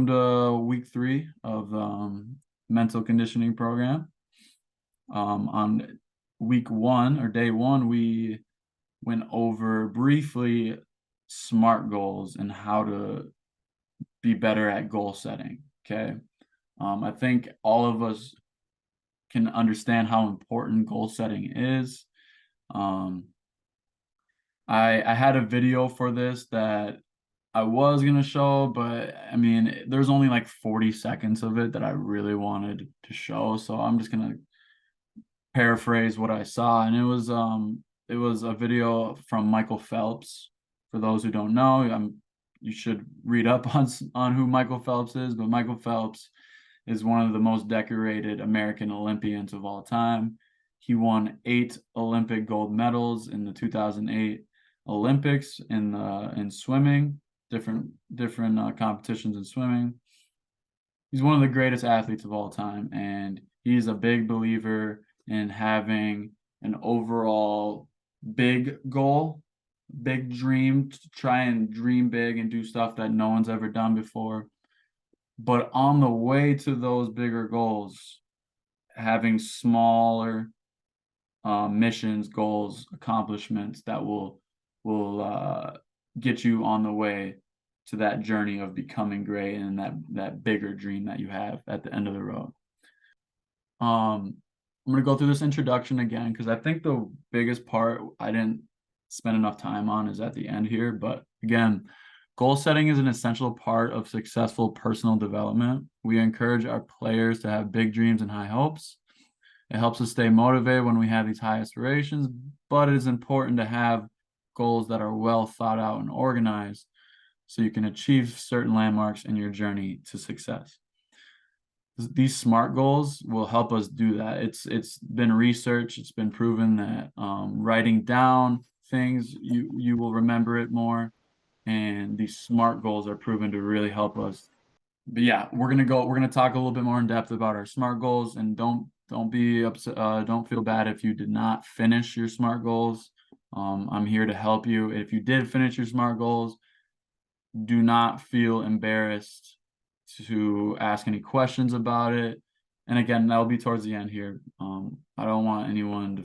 welcome to week 3 of mental conditioning program. On week 1 or day 1, we went over briefly SMART goals and how to be better at goal setting. Okay. I think all of us can understand how important goal setting is. I had a video for this that I was gonna show, but I mean, there's only like 40 seconds of it that I really wanted to show, so I'm just gonna paraphrase what I saw, and it was a video from Michael Phelps. For those who don't know, you should read up on who Michael Phelps is, but Michael Phelps is one of the most decorated American Olympians of all time. He won 8 Olympic gold medals in the 2008 Olympics in swimming, different competitions in swimming. He's one of the greatest athletes of all time, and he's a big believer in having an overall big goal, big dream, to try and dream big and do stuff that no one's ever done before. But on the way to those bigger goals, having smaller missions, goals, accomplishments that will get you on the way to that journey of becoming great and that bigger dream that you have at the end of the road. I'm going to go through this introduction again because I think the biggest part I didn't spend enough time on is at the end here. But again, goal setting is an essential part of successful personal development. We encourage our players to have big dreams and high hopes. It helps us stay motivated when we have these high aspirations, but it is important to have goals that are well thought out and organized so you can achieve certain landmarks in your journey to success. These SMART goals will help us do that. It's been researched, it's been proven that writing down things, you will remember it more, and these SMART goals are proven to really help us. But yeah, we're gonna talk a little bit more in depth about our SMART goals, and don't be upset, don't feel bad if you did not finish your SMART goals. I'm here to help you. If you did finish your SMART goals, do not feel embarrassed to ask any questions about it. And again, that'll be towards the end here. I don't want anyone to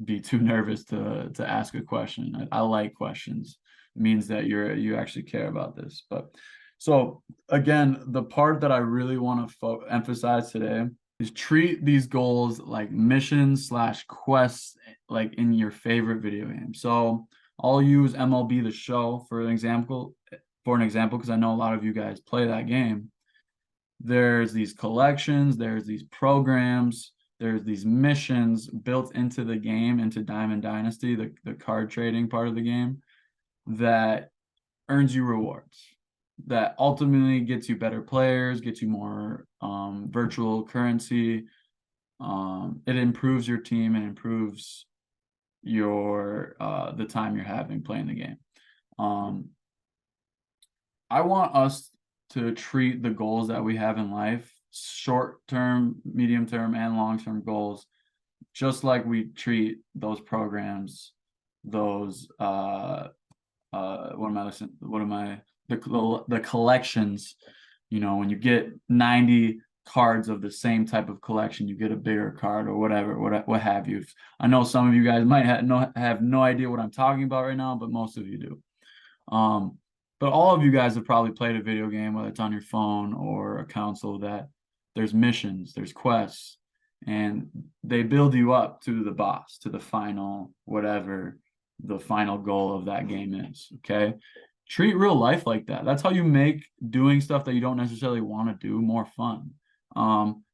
be too nervous to ask a question. I like questions. It means that you actually care about this. But so again, the part that I really want to emphasize today is treat these goals like missions / quests, like in your favorite video game. So I'll use MLB The Show for an example, because I know a lot of you guys play that game. There's these collections, there's these programs, there's these missions built into the game, into Diamond Dynasty, the card trading part of the game, that earns you rewards, that ultimately gets you better players, gets you more virtual currency. It improves your team and improves your the time you're having playing the game. I want us to treat the goals that we have in life, short-term, medium-term, and long-term goals, just like we treat those programs, those the collections. You know, when you get 90 cards of the same type of collection, you get a bigger card or whatever, what have you. I know some of you guys might have no idea what I'm talking about right now, but most of you do. But all of you guys have probably played a video game, whether it's on your phone or a console, that there's missions, there's quests, and they build you up to the boss, to the final, whatever the final goal of that game is. Okay. Treat real life like that. That's how you make doing stuff that you don't necessarily want to do more fun.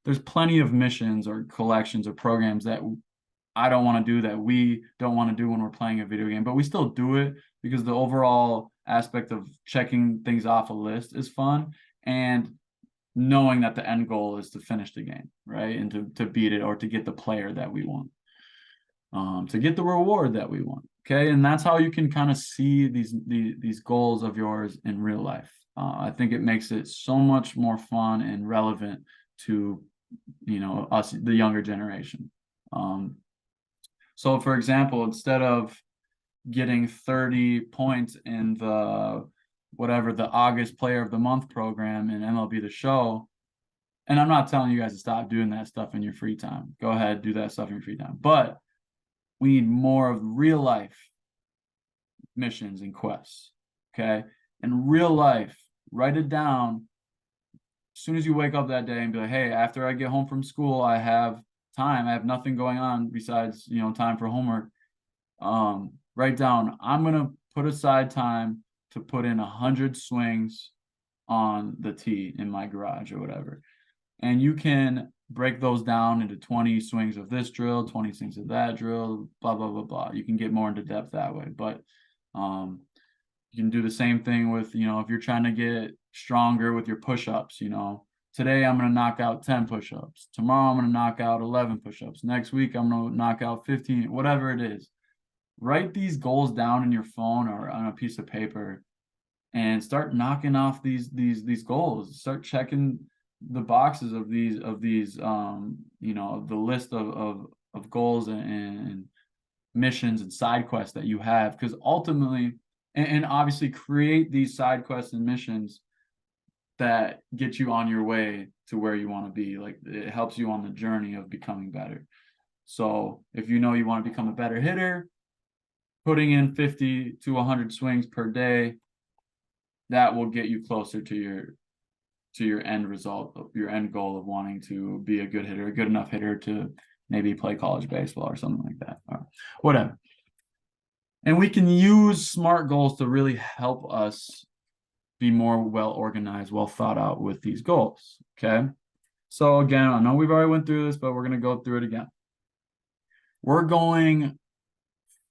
There's plenty of missions or collections or programs that I don't want to do, that we don't want to do when we're playing a video game, but we still do it because the overall aspect of checking things off a list is fun, and knowing that the end goal is to finish the game, right? And to beat it, or to get the player that we want, to get the reward that we want. Okay. And that's how you can kind of see these goals of yours in real life. I think it makes it so much more fun and relevant to, us, the younger generation. So for example, instead of getting 30 points in the whatever the August Player of the Month program in MLB The Show. And I'm not telling you guys to stop doing that stuff in your free time. Go ahead, do that stuff in your free time. But we need more of real life missions and quests. Okay. And real life, write it down as soon as you wake up that day and be like, hey, after I get home from school, I have time. I have nothing going on besides, time for homework. Write down, I'm going to put aside time to put in 100 swings on the tee in my garage or whatever. And you can break those down into 20 swings of this drill, 20 swings of that drill, blah, blah, blah, blah. You can get more into depth that way. But you can do the same thing with, if you're trying to get stronger with your push-ups, today I'm going to knock out 10 push-ups. Tomorrow I'm going to knock out 11 push-ups. Next week I'm going to knock out 15, whatever it is. Write these goals down in your phone or on a piece of paper and start knocking off these goals. Start checking the boxes of these the list of goals and missions and side quests that you have, because ultimately and obviously create these side quests and missions that get you on your way to where you want to be. Like, it helps you on the journey of becoming better. So if you want to become a better hitter, putting in 50 to 100 swings per day, that will get you closer to your end result, your end goal of wanting to be a good hitter, a good enough hitter to maybe play college baseball or something like that, or whatever. And we can use SMART goals to really help us be more well organized, well thought out with these goals. Okay. So again, I know we've already went through this, but we're going to go through it again. We're going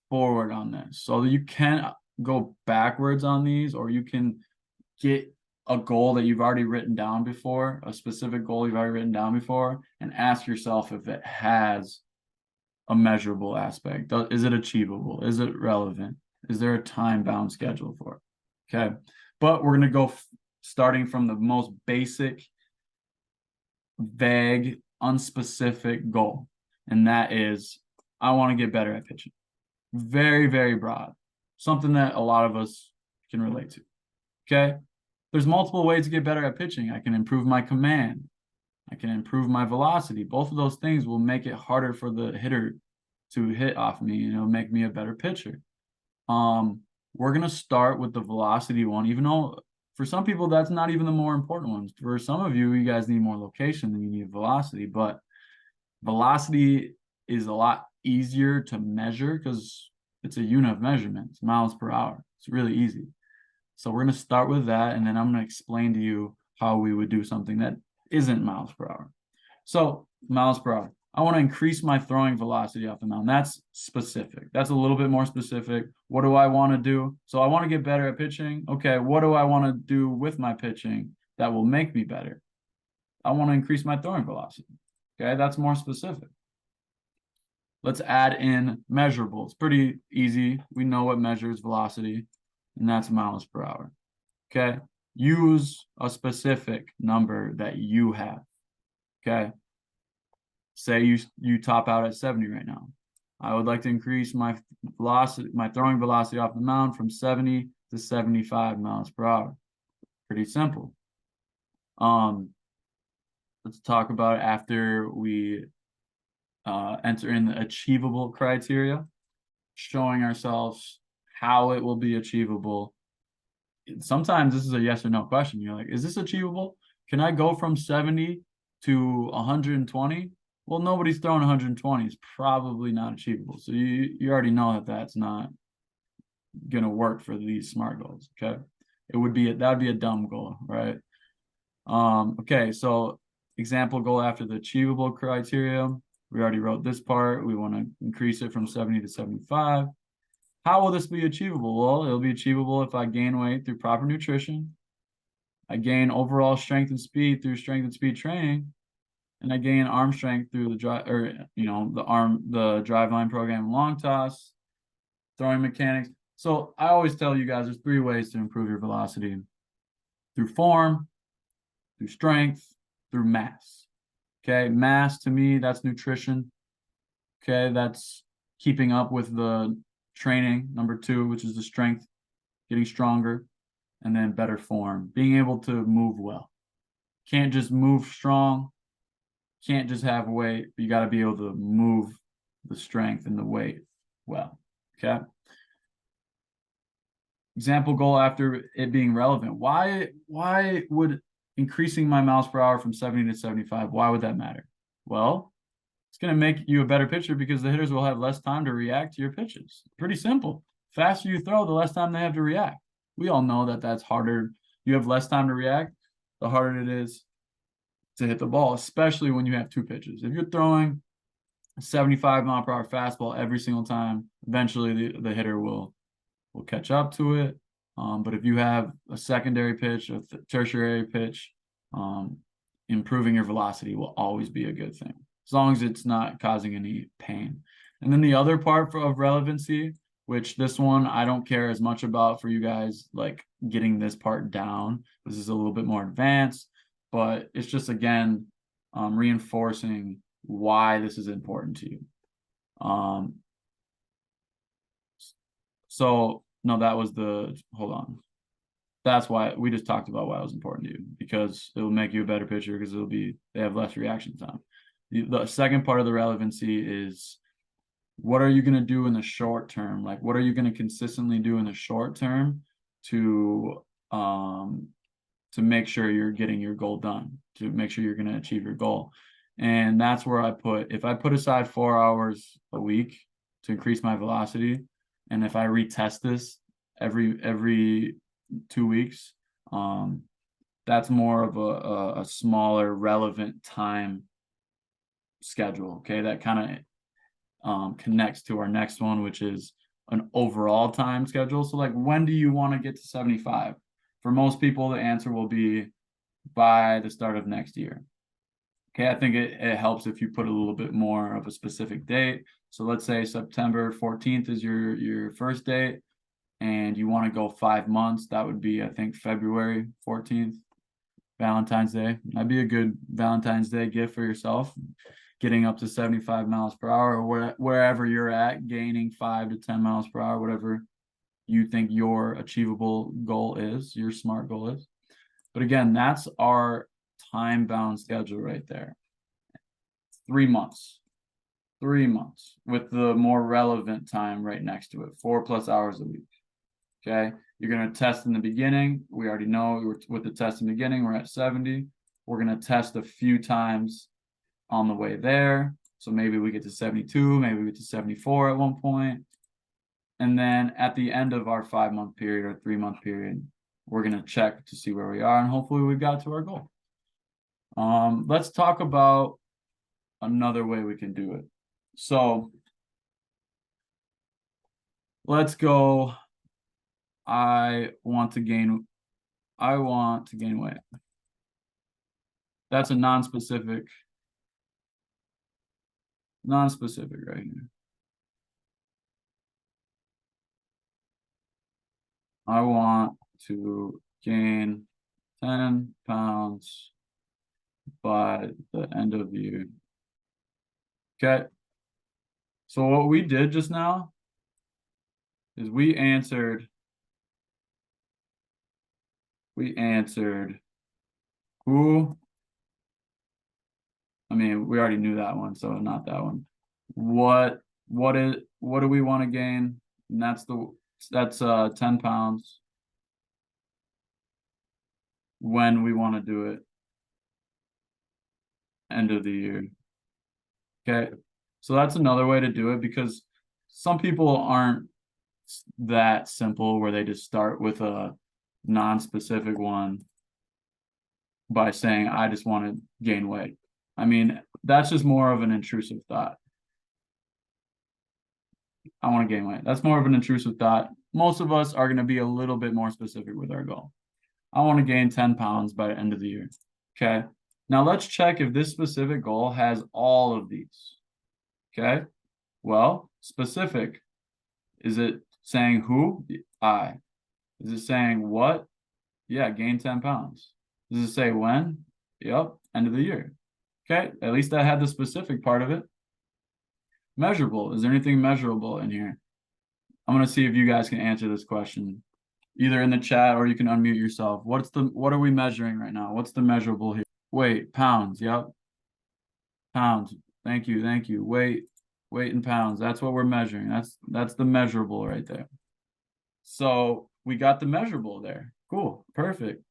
forward on this, so that you can go backwards on these, or you can get a goal that you've already written down before, a specific goal you've already written down before, and ask yourself if it has a measurable aspect. Is it achievable? Is it relevant? Is there a time-bound schedule for it? Okay. But we're going to go starting from the most basic, vague, unspecific goal. And that is, I want to get better at pitching. Very, very broad. Something that a lot of us can relate to. Okay. There's multiple ways to get better at pitching. I can improve my command. I can improve my velocity. Both of those things will make it harder for the hitter to hit off me, and it'll make me a better pitcher. We're going to start with the velocity one, even though for some people that's not even the more important ones. For some of you, you guys need more location than you need velocity, but velocity is a lot easier to measure because it's a unit of measurement. It's miles per hour. It's really easy. So we're going to start with that, and then I'm going to explain to you how we would do something that isn't miles per hour. So miles per hour. I want to increase my throwing velocity off the mound. That's specific. That's a little bit more specific. What do I want to do? So I want to get better at pitching. Okay, what do I want to do with my pitching that will make me better? I want to increase my throwing velocity. Okay, that's more specific. Let's add in measurables. Pretty easy. We know what measures velocity, and that's miles per hour. Okay, use a specific number that you have. Okay. Say you top out at 70 right now. I would like to increase my velocity, my throwing velocity off the mound from 70 to 75 miles per hour. Pretty simple. Let's talk about it after we enter in the achievable criteria, showing ourselves how it will be achievable. Sometimes this is a yes or no question. You're like, is this achievable? Can I go from 70 to 120? Well, nobody's throwing 120. It's probably not achievable. So you already know that that's not going to work for these SMART goals. Okay. That would be a dumb goal, right? Okay. So example goal after the achievable criteria. We already wrote this part. We want to increase it from 70 to 75. How will this be achievable? Well, it'll be achievable if I gain weight through proper nutrition. I gain overall strength and speed through strength and speed training. And I gain arm strength through the driveline program, long toss, throwing mechanics. So I always tell you guys there's 3 ways to improve your velocity: through form, through strength, through mass. Okay, mass to me, that's nutrition. Okay, that's keeping up with the training. Number 2, which is the strength, getting stronger. and then better form, being able to move well. Can't just move strong, can't just have weight, you got to be able to move the strength and the weight well. Okay. Example goal after it being relevant. Why would increasing my miles per hour from 70 to 75, why would that matter? Well, it's going to make you a better pitcher because the hitters will have less time to react to your pitches. Pretty simple. Faster you throw, the less time they have to react. We all know that that's harder. You have less time to react, the harder it is to hit the ball, especially when you have two pitches. If you're throwing a 75 mile per hour fastball every single time, eventually the hitter will catch up to it. But if you have a secondary pitch, a tertiary pitch, improving your velocity will always be a good thing, as long as it's not causing any pain. And then the other part of relevancy, which this one I don't care as much about for you guys, like getting this part down. This is a little bit more advanced, but it's just, again, reinforcing why this is important to you. So no, that was hold on. That's why we just talked about why it was important to you, because it will make you a better pitcher because they have less reaction time. The second part of the relevancy is, what are you going to do in the short term? Like, what are you going to consistently do in the short term to make sure you're getting your goal done, to make sure you're going to achieve your goal. And that's where if I put aside 4 hours a week to increase my velocity, and if I retest this every 2 weeks, that's more of a smaller relevant time schedule. Okay, that kind of connects to our next one, which is an overall time schedule. So like, when do you want to get to 75? For most people, the answer will be by the start of next year. Okay, I think it helps if you put a little bit more of a specific date. So let's say September 14th is your first date, and you want to go 5 months. That would be, I think, February 14th, Valentine's Day. That'd be a good Valentine's Day gift for yourself, getting up to 75 miles per hour, or wherever you're at, gaining 5 to 10 miles per hour, whatever you think your achievable goal is, your SMART goal is. But again, that's our time-bound schedule right there. 3 months. 3 months with the more relevant time right next to it, 4+ hours a week. Okay, you're going to test in the beginning. We already know with the test in the beginning, we're at 70. We're going to test a few times on the way there. So maybe we get to 72, maybe we get to 74 at one point. And then at the end of our 5-month period or 3-month period, we're going to check to see where we are, and hopefully we got to our goal. Let's talk about another way we can do it. So let's go. I want to gain weight. That's a non-specific right here. I want to gain 10 pounds by the end of the year. Okay. So what we did just now is we answered who. I mean, we already knew that one, so not that one. What do we want to gain? And that's 10 pounds. When we want to do it, end of the year. Okay, so that's another way to do it, because some people aren't that simple where they just start with a non-specific one by saying, I just want to gain weight. I mean, that's just more of an intrusive thought. I want to gain weight. That's more of an intrusive thought. Most of us are going to be a little bit more specific with our goal. I want to gain 10 pounds by the end of the year. Okay. Now let's check if this specific goal has all of these. Okay. Well, specific. Is it saying who? I. Is it saying what? Yeah, gain 10 pounds. Does it say when? Yep, end of the year. Okay, at least I had the specific part of it. Measurable. Is there anything measurable in here? I'm going to see if you guys can answer this question. either in the chat or you can unmute yourself. What are we measuring right now? What's the measurable here? Weight, pounds. Yep. Pounds. Thank you. Thank you. Weight in pounds. That's what we're measuring. That's the measurable right there. So we got the measurable there. Cool. Perfect.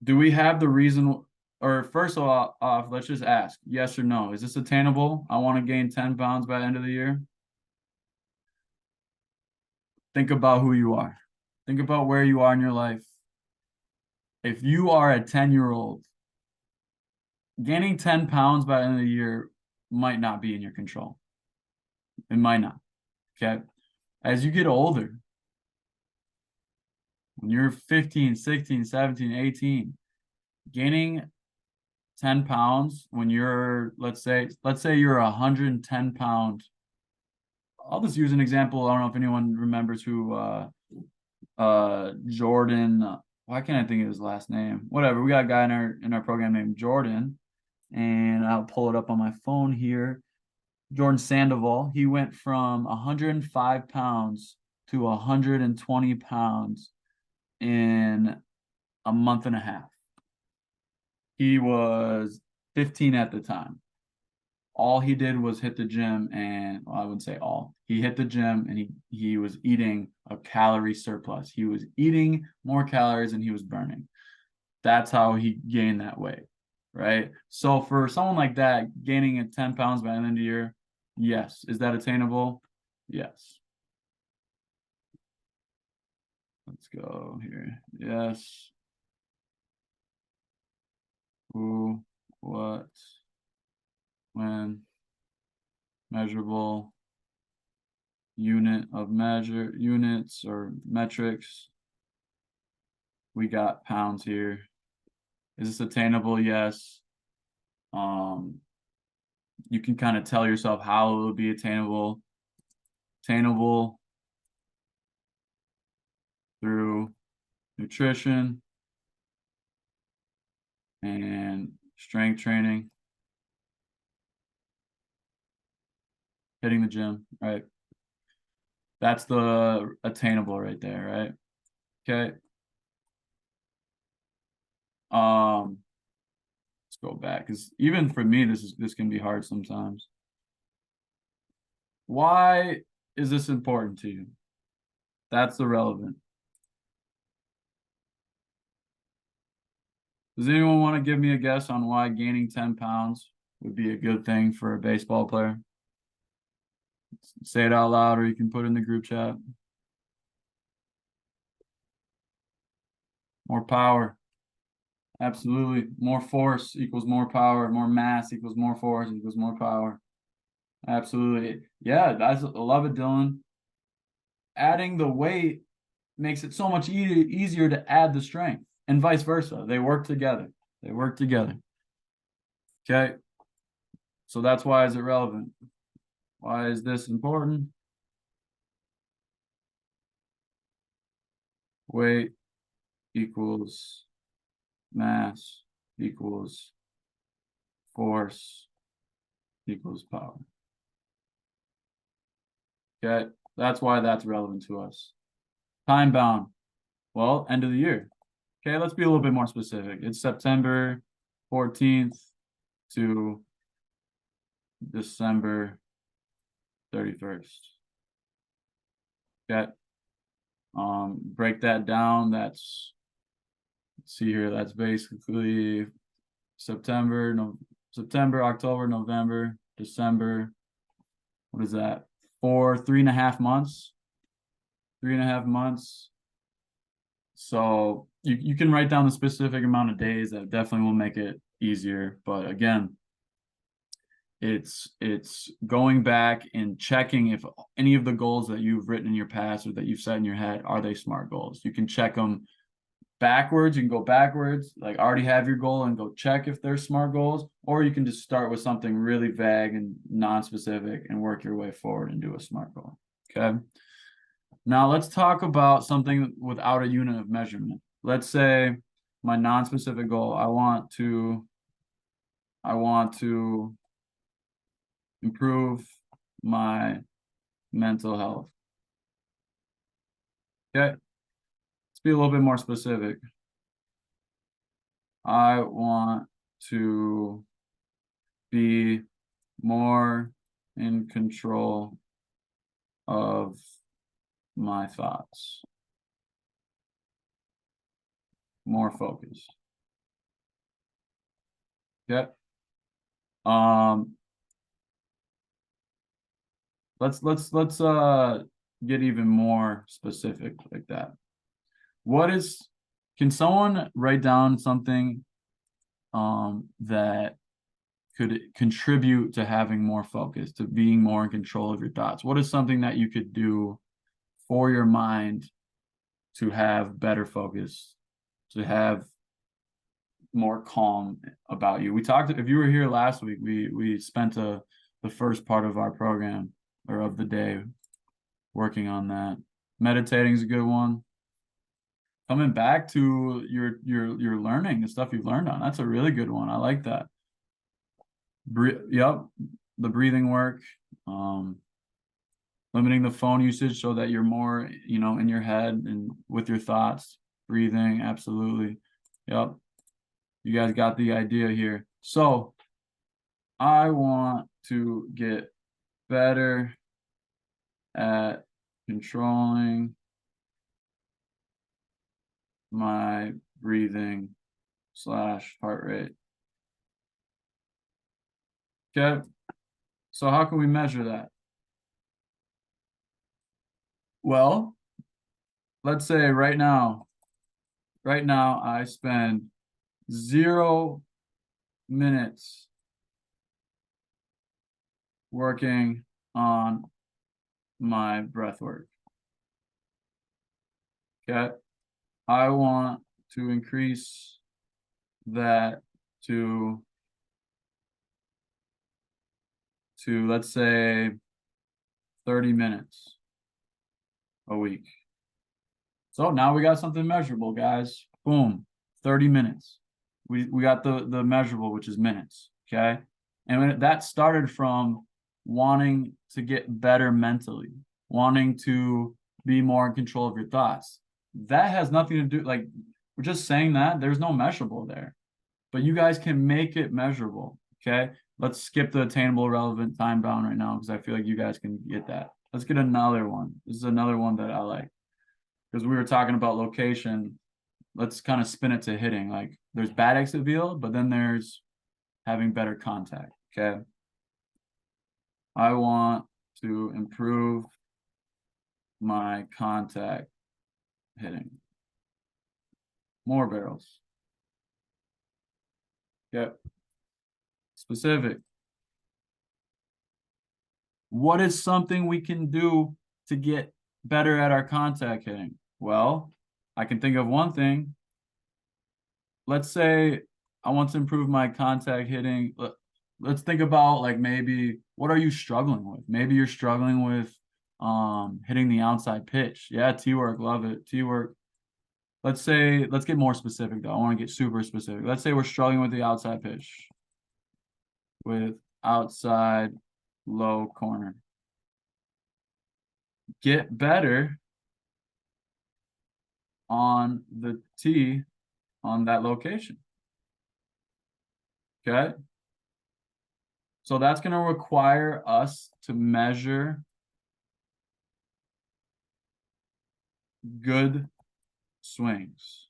Do we have the reason, or first of all, let's just ask yes or no. Is this attainable? I want to gain 10 pounds by the end of the year. Think about who you are. Think about where you are in your life. If you are a 10-year-old, gaining 10 pounds by the end of the year might not be in your control. It might not. Okay. As you get older, when you're 15, 16, 17, 18, gaining 10 pounds when you're, let's say you're a 110 pound. I'll just use an example. I don't know if anyone remembers who Jordan, why can't I think of his last name? Whatever. We got a guy in our program named Jordan, and I'll pull it up on my phone here. Jordan Sandoval. He went from 105 pounds to 120 pounds in a month and a half. He was 15 at the time. All he did was hit the gym, and well, I wouldn't say all. He hit the gym and he was eating a calorie surplus. He was eating more calories than he was burning. That's how he gained that weight, right? So for someone like that, gaining 10 pounds by the end of the year, yes. Is that attainable? Yes. Let's go here. Yes. Who, what, when, measurable, unit of measure, units or metrics. We got pounds here. Is this attainable? Yes. You can kind of tell yourself how it will be attainable. Attainable through nutrition and strength training, hitting the gym, right? That's the attainable right there, right? Okay. Let's go back, because even for me, this can be hard sometimes. Why is this important to you? That's the relevant. Does anyone want to give me a guess on why gaining 10 pounds would be a good thing for a baseball player? Say it out loud, or you can put it in the group chat. More power. Absolutely. More force equals more power. More mass equals more force equals more power. Absolutely. Yeah, I love it, Dylan. Adding the weight makes it so much easier to add the strength, and vice versa. They work together. They work together. Okay. So that's why is it relevant? Why is this important? Weight equals mass equals force equals power. Okay, that's why that's relevant to us. Time bound. Well, end of the year. Okay, let's be a little bit more specific. It's September 14th to December 31st. Okay. Break that down. Let's see here. That's basically September, October, November, December. What is that? 3.5 months. 3.5 months. So you can write down the specific amount of days. That definitely will make it easier. But again, it's going back and checking if any of the goals that you've written in your past or that you've set in your head, are they SMART goals? You can check them backwards. You can go backwards, like already have your goal and go check if they're SMART goals, or you can just start with something really vague and non-specific and work your way forward and do a SMART goal. Okay. Now let's talk about something without a unit of measurement. Let's say my non-specific goal, I want to improve my mental health. Okay, let's be a little bit more specific. I want to be more in control of my thoughts, more focus. Okay. Um, let's get even more specific like that. Can someone write down something that could contribute to having more focus, to being more in control of your thoughts? What is something that you could do for your mind to have better focus, to have more calm about you? We talked, if you were here last week, we spent the first part of our program or of the day working on that. Meditating is a good one. Coming back to your learning, the stuff you've learned on, that's a really good one. I like that. Yep, the breathing work, limiting the phone usage so that you're more, in your head and with your thoughts. Breathing, absolutely. Yep, you guys got the idea here. So I want to get better at controlling my breathing / heart rate. Okay, so how can we measure that? Well, let's say right now I spend 0 minutes working on my breath work. Okay, I want to increase that to let's say 30 minutes a week. So now we got something measurable, guys. Boom, 30 minutes. We got the measurable, which is minutes. Okay, and when that started from wanting to get better mentally, wanting to be more in control of your thoughts. That has nothing to do, like, we're just saying that there's no measurable there, but you guys can make it measurable. Okay, let's skip the attainable, relevant, time bound right now because I feel like you guys can get that. Let's get another one. This is another one that I like because we were talking about location. Let's kind of spin it to hitting. Like, there's bad exit velo, but then there's having better contact. Okay, I want to improve my contact hitting. More barrels. Yep. Specific. What is something we can do to get better at our contact hitting? Well, I can think of one thing. Let's say I want to improve my contact hitting. Let's think about, like, maybe what are you struggling with? Maybe you're struggling with hitting the outside pitch. Yeah, T-work, love it. T-work. Let's get more specific though. I want to get super specific. Let's say we're struggling with the outside pitch. With outside low corner. Get better on the tee on that location. Okay. So that's going to require us to measure good swings.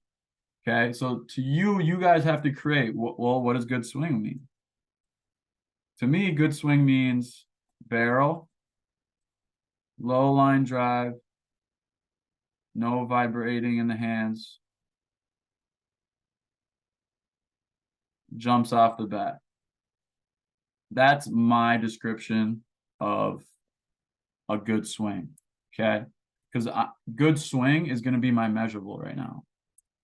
Okay. So to you guys have to create, well, what does good swing mean? To me, good swing means barrel, low line drive, no vibrating in the hands, jumps off the bat. That's my description of a good swing. Okay. Because good swing is going to be my measurable right now.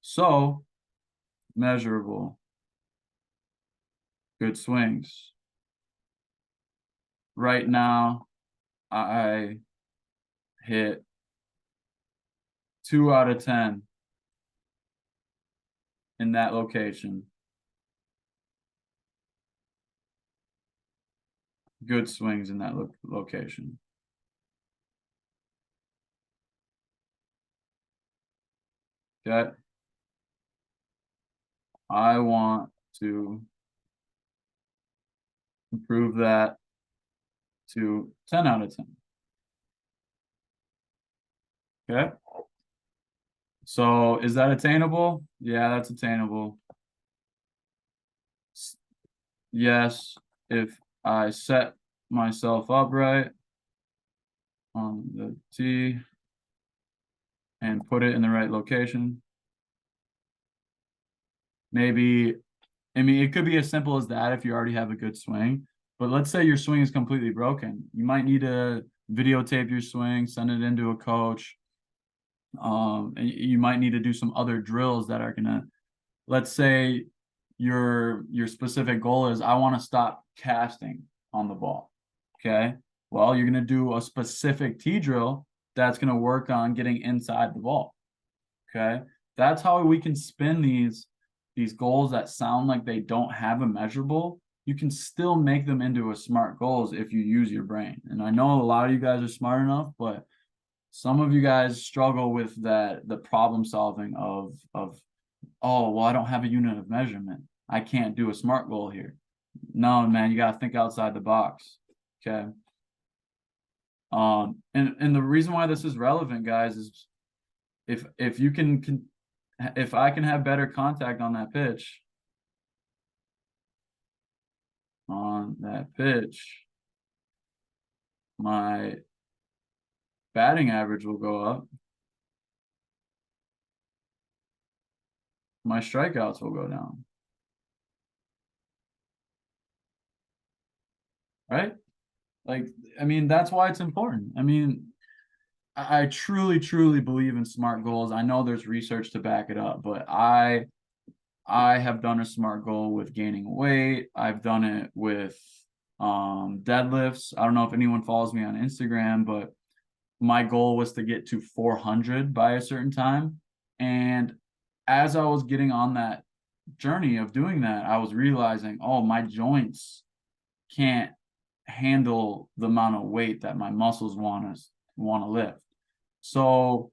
So, measurable, good swings. Right now, I hit 2 out of 10 in that location. Good swings in that location. Okay. I want to improve that to 10 out of 10. Okay. So is that attainable? Yeah, that's attainable. Yes, if I set myself up right on the tee and put it in the right location. Maybe, I mean, it could be as simple as that if you already have a good swing. But let's say your swing is completely broken. You might need to videotape your swing, send it into a coach. And you might need to do some other drills that are gonna, let's say your specific goal is I want to stop casting on the ball. Okay. Well, you're gonna do a specific tee drill that's gonna work on getting inside the ball. Okay. That's how we can spin these goals that sound like they don't have a measurable. You can still make them into a smart goals if you use your brain. And I know a lot of you guys are smart enough, but some of you guys struggle with the problem solving of oh, well, I don't have a unit of measurement. I can't do a smart goal here. No, man, you got to think outside the box. Okay. And the reason why this is relevant, guys, is if you can if I can have better contact on that pitch, my batting average will go up. My strikeouts will go down. Right? Like, I mean, that's why it's important. I mean, I truly, truly believe in smart goals. I know there's research to back it up, but I have done a smart goal with gaining weight. I've done it with deadlifts. I don't know if anyone follows me on Instagram, but my goal was to get to 400 by a certain time. And as I was getting on that journey of doing that, I was realizing, oh, my joints can't handle the amount of weight that my muscles want to lift. So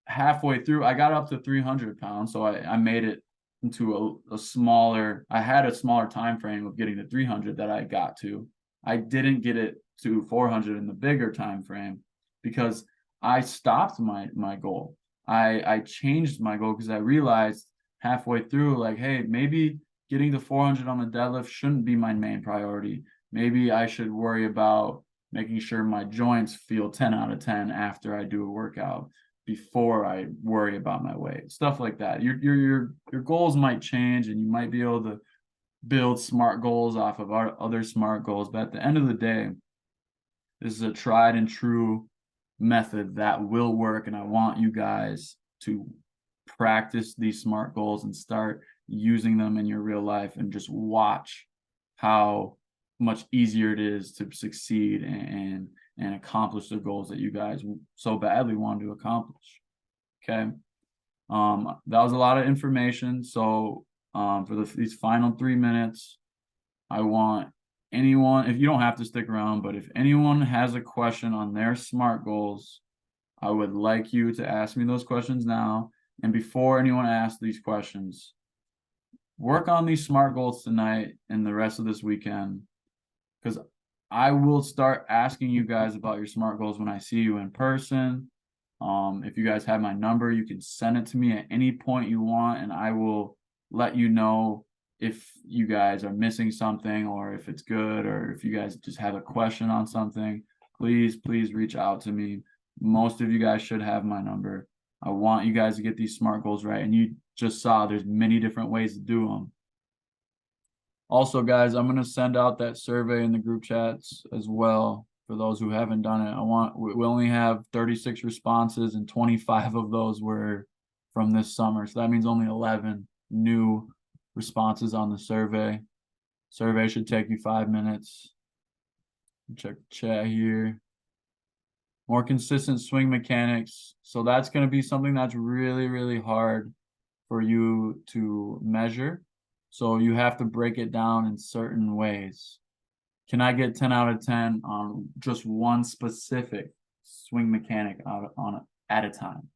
halfway through, I got up to 300 pounds. So I made it into a smaller, I had a smaller time frame of getting to 300 that I got to. I didn't get it to 400 in the bigger time frame because I stopped my goal. I changed my goal because I realized halfway through, like, hey, maybe getting to 400 on the deadlift shouldn't be my main priority. Maybe I should worry about making sure my joints feel 10 out of 10 after I do a workout before I worry about my weight. Stuff like that. Your goals might change and you might be able to build smart goals off of our other smart goals, but at the end of the day, this is a tried and true method that will work, and I want you guys to practice these smart goals and start using them in your real life and just watch how much easier it is to succeed and accomplish the goals that you guys so badly want to accomplish. Okay. That was a lot of information. So for these final 3 minutes, I want anyone, if you don't have to stick around, but if anyone has a question on their SMART goals, I would like you to ask me those questions now. And before anyone asks these questions, work on these SMART goals tonight and the rest of this weekend, because I will start asking you guys about your SMART goals when I see you in person. If you guys have my number, you can send it to me at any point you want, and I will let you know if you guys are missing something or if it's good, or if you guys just have a question on something. Please reach out to me. Most of you guys should have my number. I want you guys to get these SMART goals right, and you just saw there's many different ways to do them. Also, guys, I'm going to send out that survey in the group chats as well for those who haven't done it. We only have 36 responses, and 25 of those were from this summer. So that means only 11 new responses on the survey. Survey should take you 5 minutes. Check the chat here. More consistent swing mechanics. So that's going to be something that's really, really hard for you to measure. So you have to break it down in certain ways. Can I get 10 out of 10 on just one specific swing mechanic at a time?